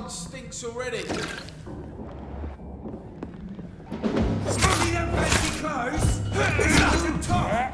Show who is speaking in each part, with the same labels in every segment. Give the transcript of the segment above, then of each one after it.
Speaker 1: plant stinks already.
Speaker 2: See them fancy clothes? It's on top!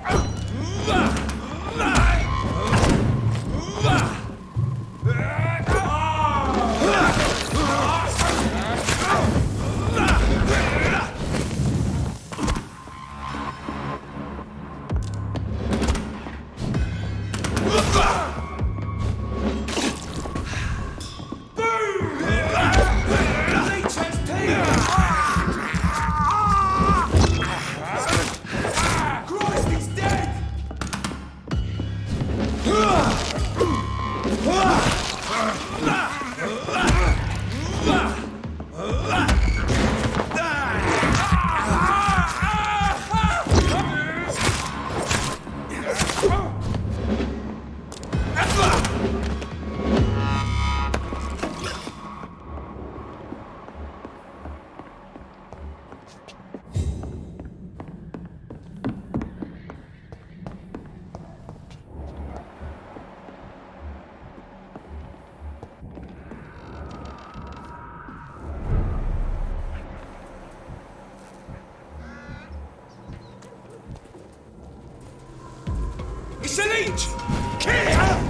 Speaker 2: It's a leech! Kill it!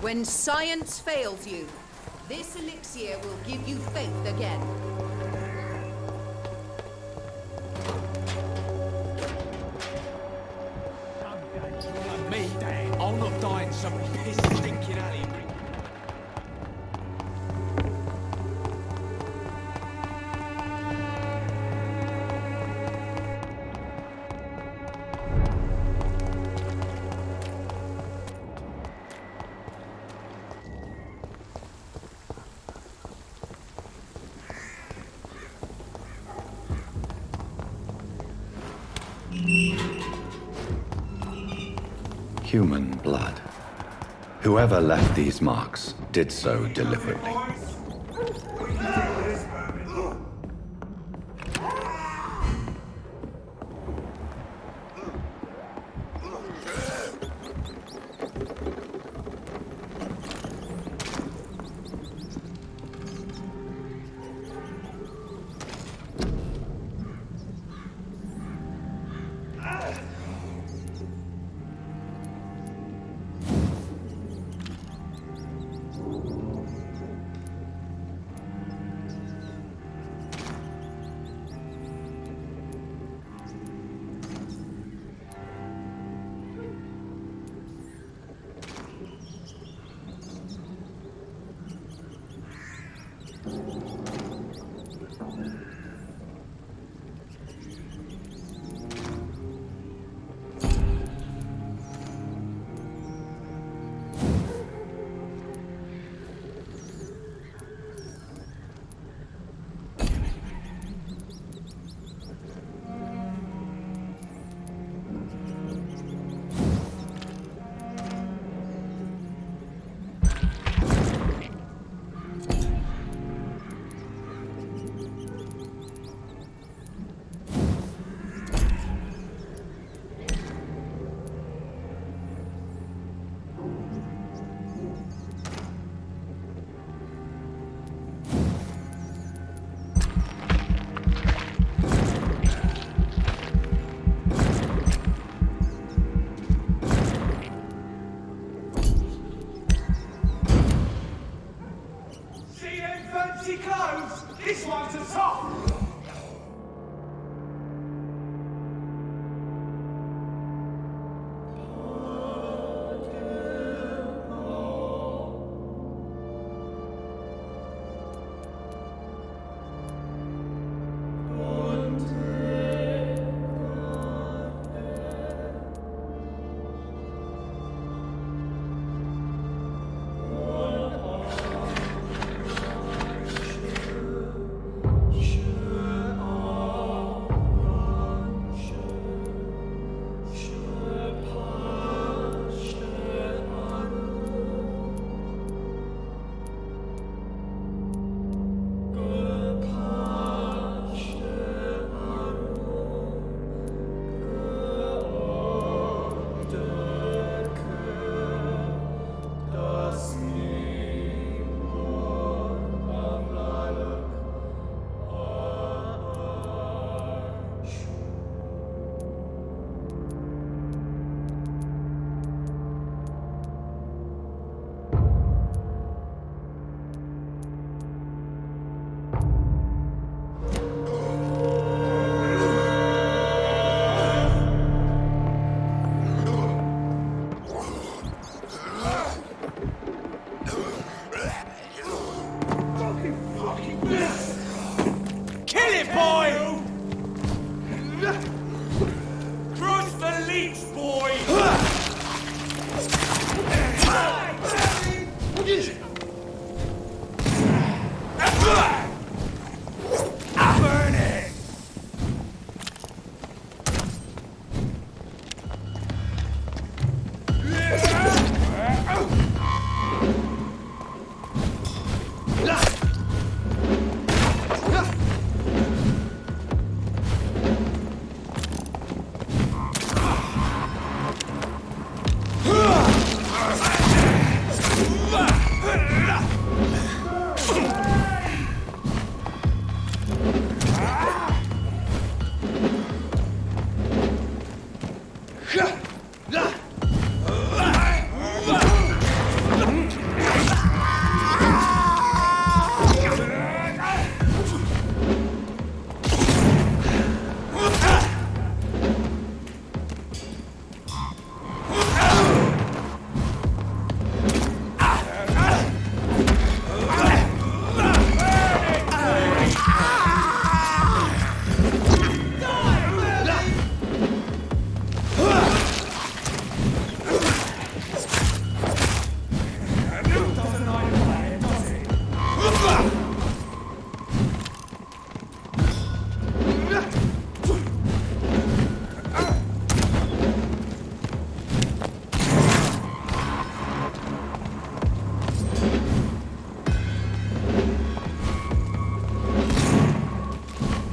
Speaker 3: When science fails you, this elixir will give you faith again.
Speaker 2: Me, Dan. I'll not die in some piss stinking alley.
Speaker 4: Human blood. Whoever left these marks did so deliberately.
Speaker 2: leech, boy! Burn it!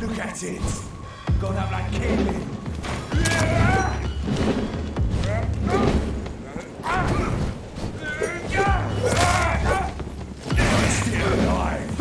Speaker 2: Look at it! Gone up like killing! Still alive!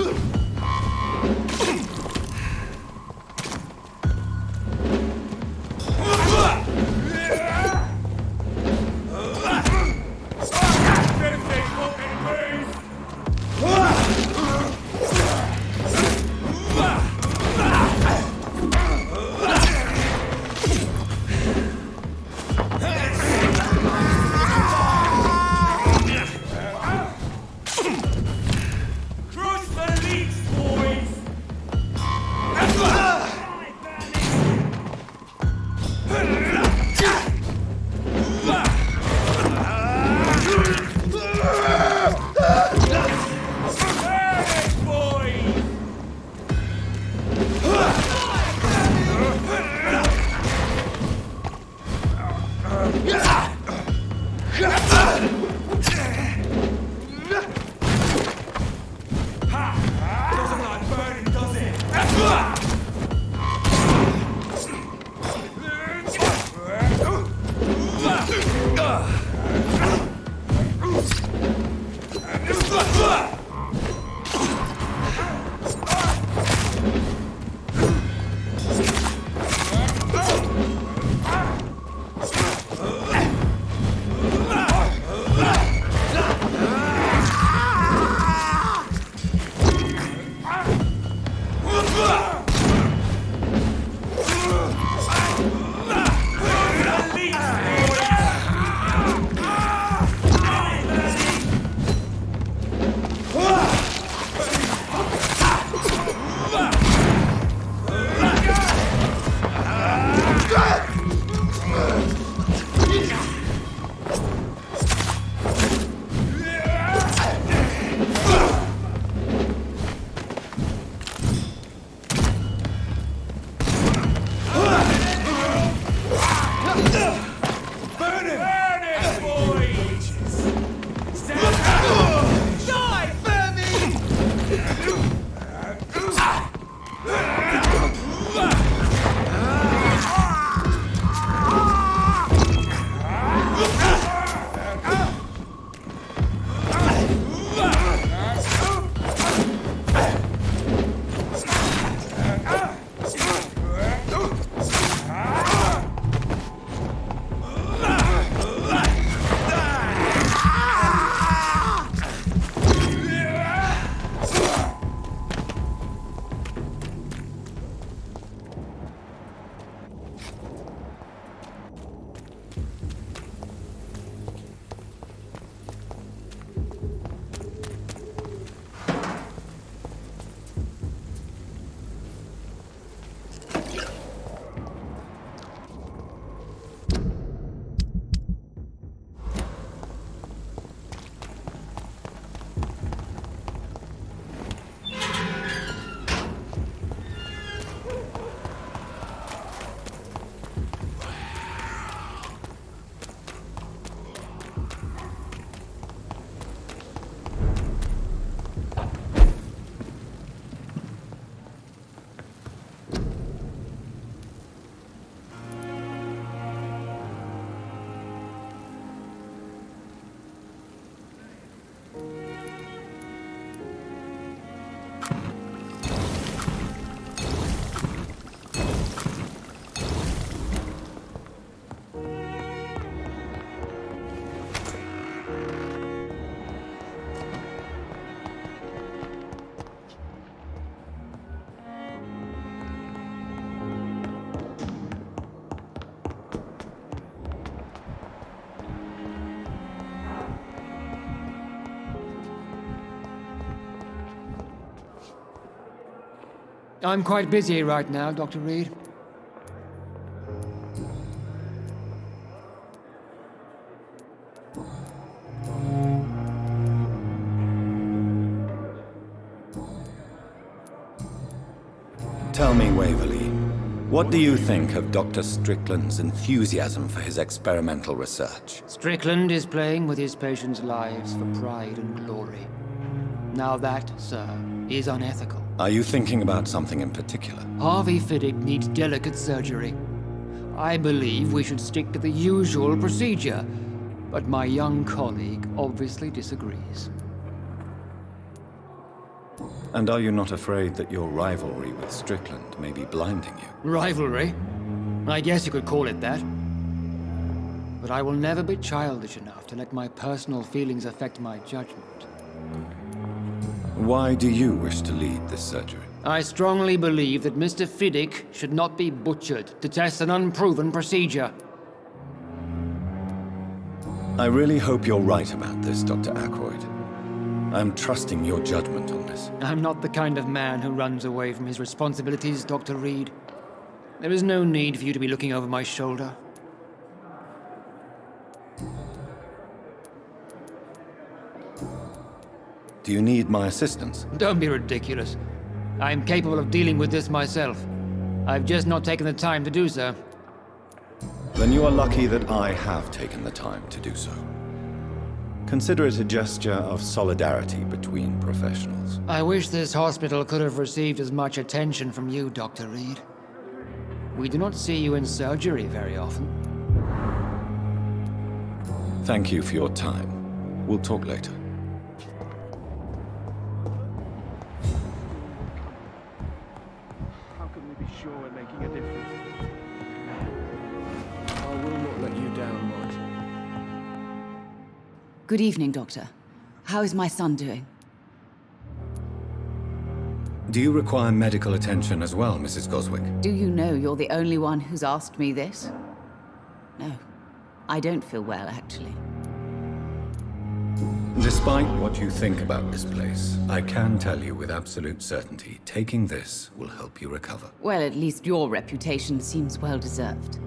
Speaker 1: I'm quite busy right now, Dr. Reed.
Speaker 4: Tell me, Waverly, what do you think of Dr. Strickland's enthusiasm for his experimental research?
Speaker 1: Strickland is playing with his patients' lives for pride and glory. Now that, sir, is unethical.
Speaker 4: Are you thinking about something in particular?
Speaker 1: Harvey Fiddick needs delicate surgery. I believe we should stick to the usual procedure, but my young colleague obviously disagrees.
Speaker 4: And are you not afraid that your rivalry with Strickland may be blinding you?
Speaker 1: Rivalry? I guess you could call it that. But I will never be childish enough to let my personal feelings affect my judgment.
Speaker 4: Why do you wish to lead this surgery?
Speaker 1: I strongly believe that Mr. Fiddick should not be butchered to test an unproven procedure.
Speaker 4: I really hope you're right about this, Dr. Aykroyd. I'm trusting your judgment on this.
Speaker 1: I'm not the kind of man who runs away from his responsibilities, Dr. Reed. There is no need for you to be looking over my shoulder.
Speaker 4: Do you need my assistance?
Speaker 1: Don't be ridiculous. I'm capable of dealing with this myself. I've just not taken the time to do so.
Speaker 4: Then you are lucky that I have taken the time to do so. Consider it a gesture of solidarity between professionals.
Speaker 1: I wish this hospital could have received as much attention from you, Dr. Reed. We do not see you in surgery very often.
Speaker 4: Thank you for your time. We'll talk later.
Speaker 5: How can we be sure we're making a difference? I will not let you down, Mike.
Speaker 6: Good evening, Doctor. How is my son doing?
Speaker 4: Do you require medical attention as well, Mrs. Goswick?
Speaker 6: Do you know you're the only one who's asked me this? No. I don't feel well, actually.
Speaker 4: Despite what you think about this place, I can tell you with absolute certainty, taking this will help you recover.
Speaker 6: Well, at least your reputation seems well deserved.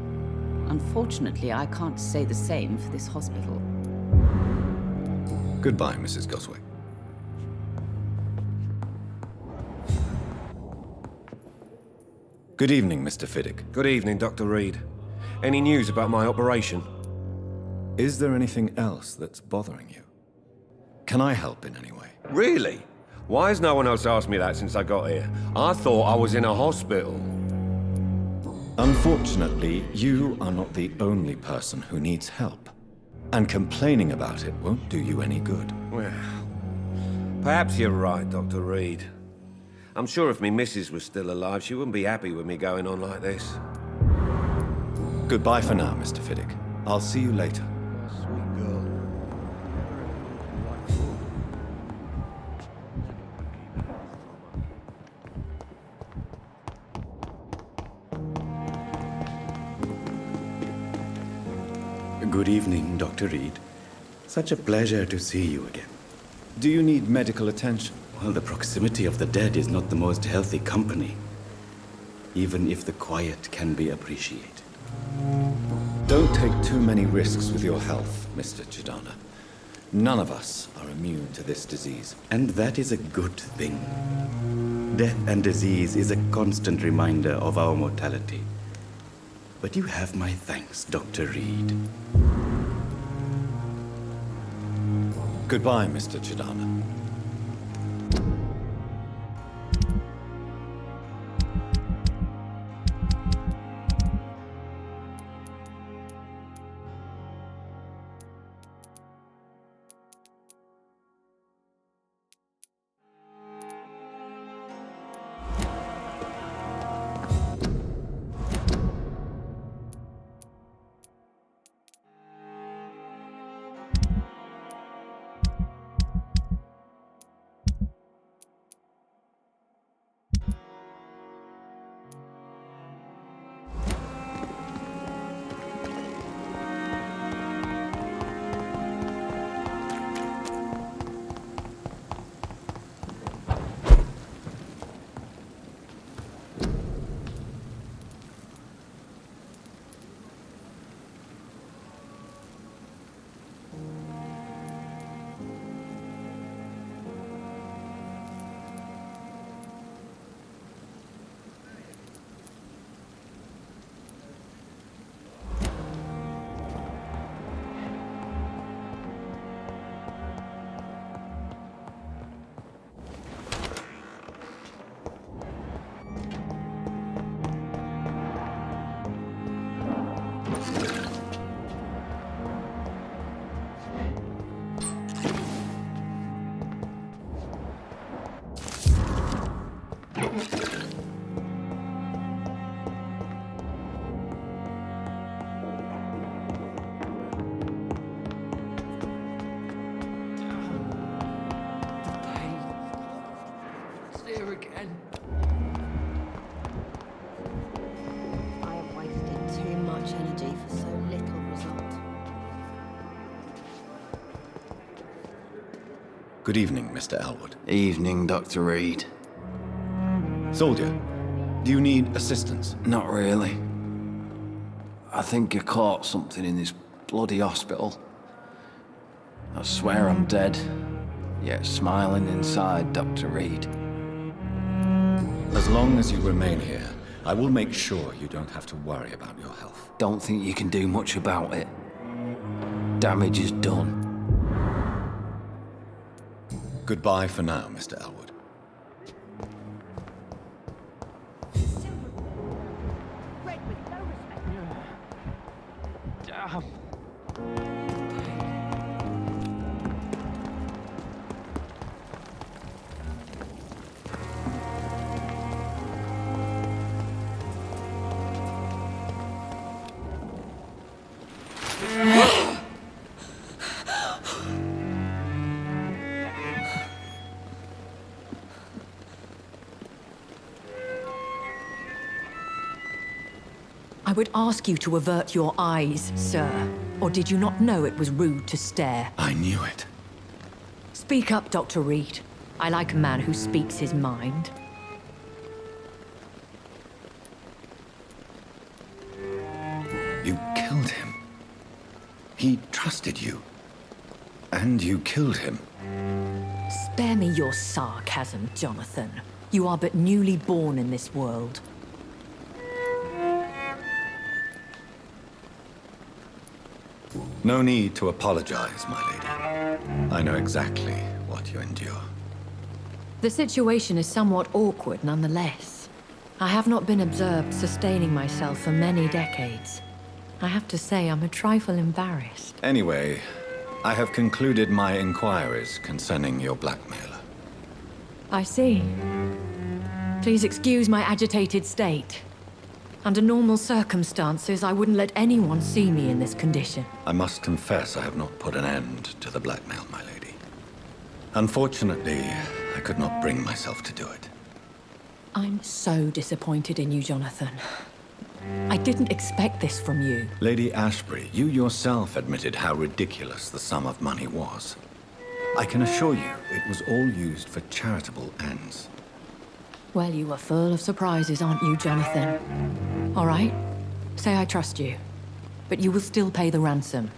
Speaker 6: Unfortunately, I can't say the same for this hospital.
Speaker 4: Goodbye, Mrs. Goswick. Good evening, Mr. Fiddick.
Speaker 7: Good evening, Dr. Reed. Any news about my operation?
Speaker 4: Is there anything else that's bothering you? Can I help in any way?
Speaker 7: Really? Why has no one else asked me that since I got here? I thought I was in a hospital.
Speaker 4: Unfortunately, you are not the only person who needs help. And complaining about it won't do you any good.
Speaker 7: Well, perhaps you're right, Dr. Reed. I'm sure if me missus was still alive, she wouldn't be happy with me going on like this.
Speaker 4: Goodbye for now, Mr. Fiddick. I'll see you later.
Speaker 7: Sweet girl.
Speaker 8: Good evening, Dr. Reed. Such a pleasure to see you again.
Speaker 4: Do you need medical attention?
Speaker 8: Well, the proximity of the dead is not the most healthy company, even if the quiet can be appreciated.
Speaker 4: Don't take too many risks with your health, Mr. Chidana. None of us are immune to this disease.
Speaker 8: And that is a good thing. Death and disease is a constant reminder of our mortality. But you have my thanks, Dr. Reed.
Speaker 4: Goodbye, Mr. Chidana. Good evening, Mr. Elwood.
Speaker 9: Evening, Dr. Reed.
Speaker 4: Soldier, do you need assistance?
Speaker 9: Not really. I think I caught something in this bloody hospital. I swear I'm dead, yet smiling inside, Dr. Reed.
Speaker 4: As long as you remain here, I will make sure you don't have to worry about your health.
Speaker 9: Don't think you can do much about it. Damage is done.
Speaker 4: Goodbye for now, Mr. Elwood.
Speaker 10: I would ask you to avert your eyes, sir. Or did you not know it was rude to stare?
Speaker 4: I knew it.
Speaker 10: Speak up, Dr. Reed. I like a man who speaks his mind.
Speaker 4: You killed him. He trusted you. And you killed him.
Speaker 10: Spare me your sarcasm, Jonathan. You are but newly born in this world.
Speaker 4: No need to apologize, my lady. I know exactly what you endure.
Speaker 10: The situation is somewhat awkward nonetheless. I have not been observed sustaining myself for many decades. I have to say I'm a trifle embarrassed.
Speaker 4: Anyway, I have concluded my inquiries concerning your blackmailer.
Speaker 10: I see. Please excuse my agitated state. Under normal circumstances, I wouldn't let anyone see me in this condition.
Speaker 4: I must confess I have not put an end to the blackmail, my lady. Unfortunately, I could not bring myself to do it.
Speaker 10: I'm so disappointed in you, Jonathan. I didn't expect this from you.
Speaker 4: Lady Ashbury, you yourself admitted how ridiculous the sum of money was. I can assure you it was all used for charitable ends.
Speaker 10: Well, you are full of surprises, aren't you, Jonathan? All right, say I trust you, but you will still pay the ransom.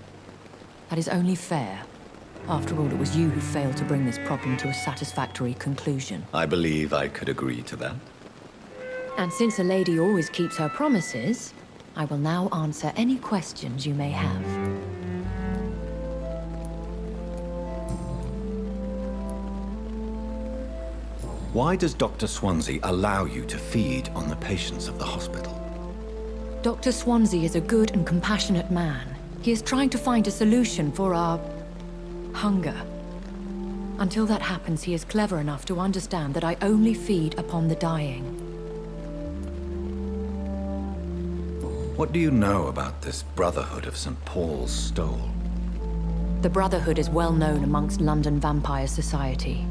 Speaker 10: That is only fair. After all, it was you who failed to bring this problem to a satisfactory conclusion.
Speaker 4: I believe I could agree to that.
Speaker 10: And since a lady always keeps her promises, I will now answer any questions you may have.
Speaker 4: Why does Dr. Swansea allow you to feed on the patients of the hospital?
Speaker 10: Dr. Swansea is a good and compassionate man. He is trying to find a solution for our hunger. Until that happens, he is clever enough to understand that I only feed upon the dying.
Speaker 4: What do you know about this Brotherhood of St. Paul's Stole?
Speaker 10: The Brotherhood is well known amongst London Vampire Society.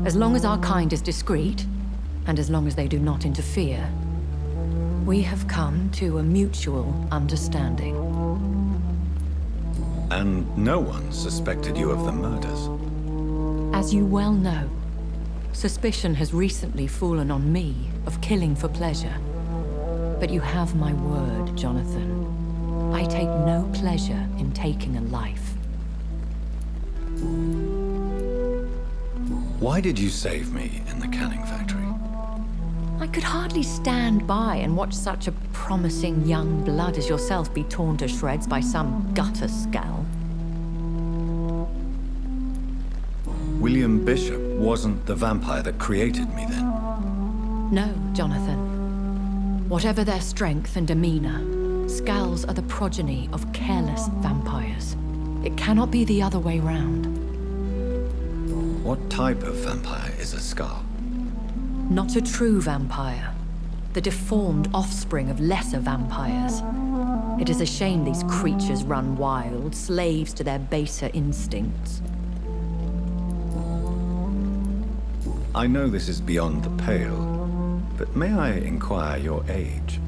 Speaker 10: As long as our kind is discreet, and as long as they do not interfere, we have come to a mutual understanding.
Speaker 4: And no one suspected you of the murders?
Speaker 10: As you well know, suspicion has recently fallen on me of killing for pleasure. But you have my word, Jonathan. I take no pleasure in taking a life.
Speaker 4: Why did you save me in the canning factory?
Speaker 10: I could hardly stand by and watch such a promising young blood as yourself be torn to shreds by some gutter scowl.
Speaker 4: William Bishop wasn't the vampire that created me then?
Speaker 10: No, Jonathan. Whatever their strength and demeanor, Scowls are the progeny of careless vampires. It cannot be the other way round.
Speaker 4: What type of vampire is a Scowl?
Speaker 10: Not a true vampire. The deformed offspring of lesser vampires. It is a shame these creatures run wild, slaves to their baser instincts.
Speaker 4: I know this is beyond the pale, but may I inquire your age?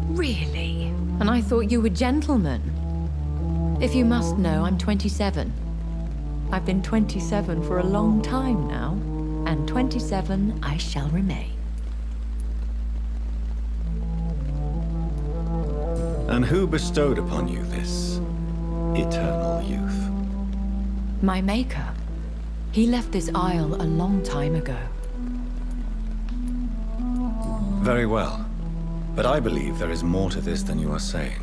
Speaker 10: Really? And I thought you were gentlemen. If you must know, I'm 27. I've been 27 for a long time now, and 27 I shall remain.
Speaker 4: And who bestowed upon you this eternal youth?
Speaker 10: My maker. He left this isle a long time ago.
Speaker 4: Very well. But I believe there is more to this than you are saying.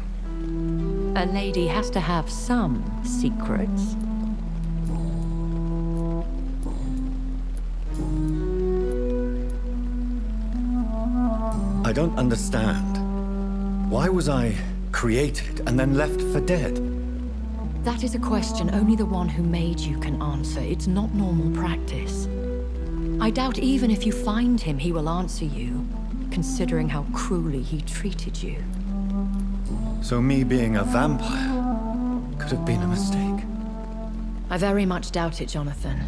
Speaker 10: A lady has to have some secrets.
Speaker 4: I don't understand. Why was I created and then left for dead?
Speaker 10: That is a question only the one who made you can answer. It's not normal practice. I doubt even if you find him, he will answer you, considering how cruelly he treated you.
Speaker 4: So me being a vampire could have been a mistake.
Speaker 10: I very much doubt it, Jonathan.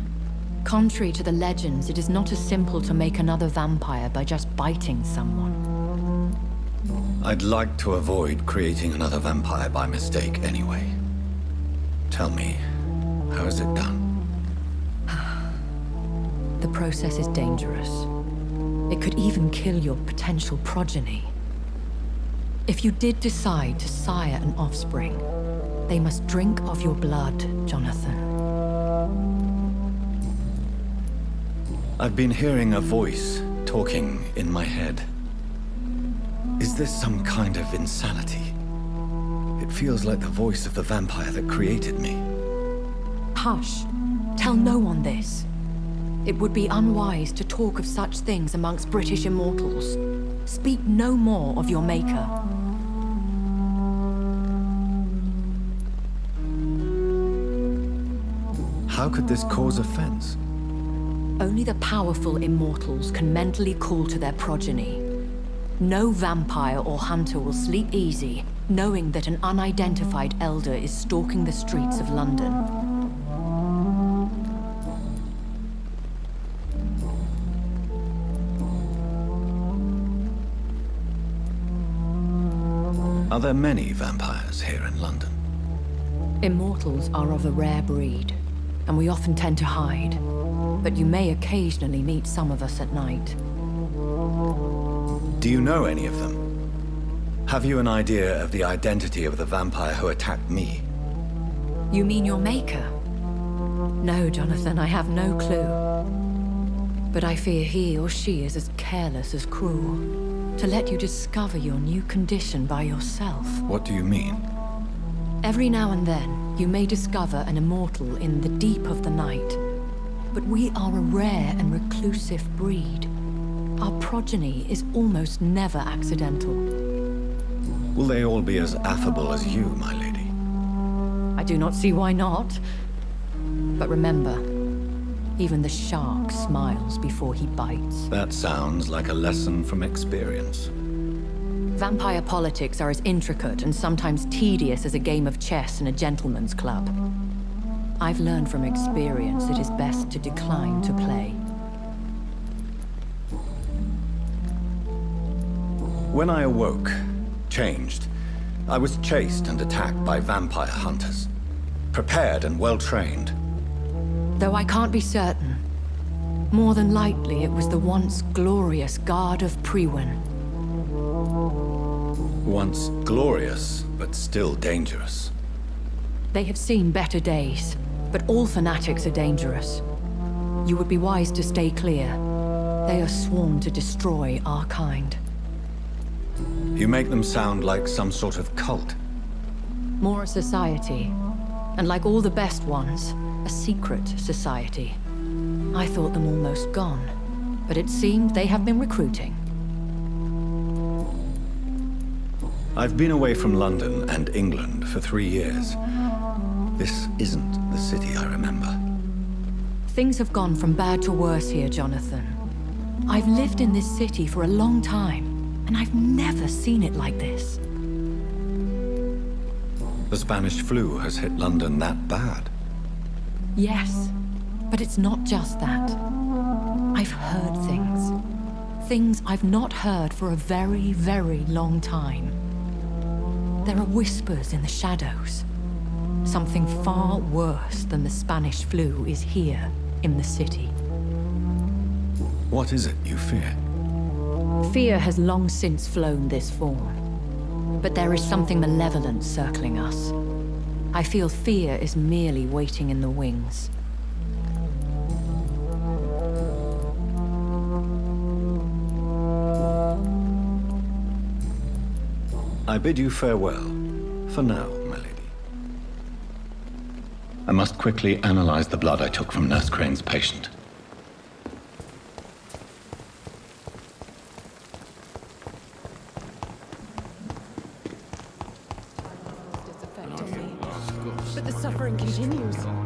Speaker 10: Contrary to the legends, it is not as simple to make another vampire by just biting someone.
Speaker 4: I'd like to avoid creating another vampire by mistake anyway. Tell me, how is it done?
Speaker 10: The process is dangerous. It could even kill your potential progeny. If you did decide to sire an offspring, they must drink of your blood, Jonathan.
Speaker 4: I've been hearing a voice talking in my head. Is this some kind of insanity? It feels like the voice of the vampire that created me.
Speaker 10: Hush. Tell no one this. It would be unwise to talk of such things amongst British immortals. Speak no more of your maker.
Speaker 4: How could this cause offense?
Speaker 10: Only the powerful immortals can mentally call to their progeny. No vampire or hunter will sleep easy, knowing that an unidentified elder is stalking the streets of London.
Speaker 4: Are there many vampires here in London?
Speaker 10: Immortals are of a rare breed, and we often tend to hide. But you may occasionally meet some of us at night.
Speaker 4: Do you know any of them? Have you an idea of the identity of the vampire who attacked me?
Speaker 10: You mean your maker? No, Jonathan, I have no clue. But I fear he or she is as careless as cruel. To let you discover your new condition by yourself.
Speaker 4: What do you mean?
Speaker 10: Every now and then, you may discover an immortal in the deep of the night. But we are a rare and reclusive breed. Our progeny is almost never accidental.
Speaker 4: Will they all be as affable as you, my lady?
Speaker 10: I do not see why not. But remember, even the shark smiles before he bites.
Speaker 4: That sounds like a lesson from experience.
Speaker 10: Vampire politics are as intricate and sometimes tedious as a game of chess in a gentleman's club. I've learned from experience it is best to decline to play.
Speaker 4: When I awoke, changed, I was chased and attacked by vampire hunters. Prepared and well-trained.
Speaker 10: Though I can't be certain, more than likely it was the once glorious Guard of Priwen.
Speaker 4: Once glorious, but still dangerous.
Speaker 10: They have seen better days, but all fanatics are dangerous. You would be wise to stay clear. They are sworn to destroy our kind.
Speaker 4: You make them sound like some sort of cult.
Speaker 10: More a society, and like all the best ones, a secret society. I thought them almost gone, but it seemed they have been recruiting.
Speaker 4: I've been away from London and England for 3 years. This isn't the city I remember.
Speaker 10: Things have gone from bad to worse here, Jonathan. I've lived in this city for a long time, and I've never seen it like this.
Speaker 4: The Spanish flu has hit London that bad.
Speaker 10: Yes, but it's not just that. I've heard things. Things I've not heard for a very, very long time. There are whispers in the shadows. Something far worse than the Spanish flu is here, in the city.
Speaker 4: What is it you fear?
Speaker 10: Fear has long since flown this form. But there is something malevolent circling us. I feel fear is merely waiting in the wings.
Speaker 4: I bid you farewell, for now, my lady. I must quickly analyze the blood I took from Nurse Crane's patient.
Speaker 11: But the suffering continues.
Speaker 12: Let's go.